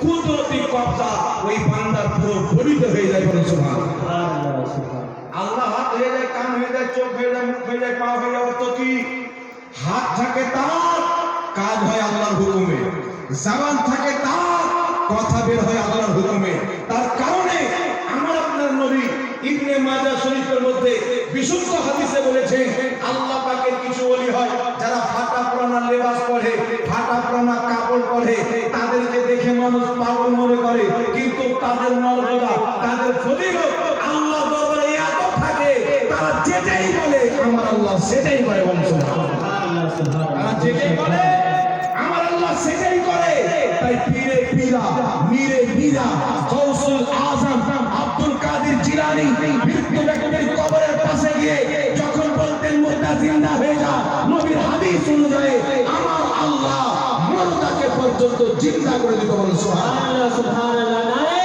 কুদরতি কবজা ওই বান্দার পুরো গলিত হয়ে যায়। বলে সুবহানাল্লাহ। আল্লাহ হাত হয়ে যায়, কান হয়ে যায়, চোখ হয়ে যায়, মুখ হয়ে যায়, পা হয়ে যায়। অর্থ কি? হাত থাকে তার, কাজ হয় আল্লাহর হুকুমে। জবান থাকে তার, কথা বের হয় আল্লাহর হুকুমে। তার কারণে আমার আপনার নবী ইবনে মাজাহ শরীফের মধ্যে বিশুদ্ধ হাদিসে বলেছেন, আল্লাহ পাকের কিছু ওলি হয় যারা ফাটা পুরানা লেবাস পরে, ফাটা পুরানা কাপড় পরে, তাদেরকে দেখে মানুষ পাগল মনে করে, কিন্তু তাদের মর্যাদা, তাদের ফজিলত আল্লাহ দরবারে এত থাকে, তারা যেটাই বলে আমার আল্লাহ সেটাই করে। বলেন সুবহানাল্লাহ। তারা যেটাই বলে আমার আল্লাহ সেটাই করে। তাই পীরে পীরা, মীরে মীরা, গৌসুল আজম আব্দুল কাদের জিলানী মৃত্যু ব্যক্তির কবরের পাশে গিয়ে যখন বলতেন মুর্দা জিন্দা হয়ে যা, নবীর হাদিস অনুযায়ী আমার আল্লাহ মুর্দাকে পর্যন্ত জিন্দা করে দিতে। বলেন সুবহানাল্লাহ। সুবহানাল্লাহ।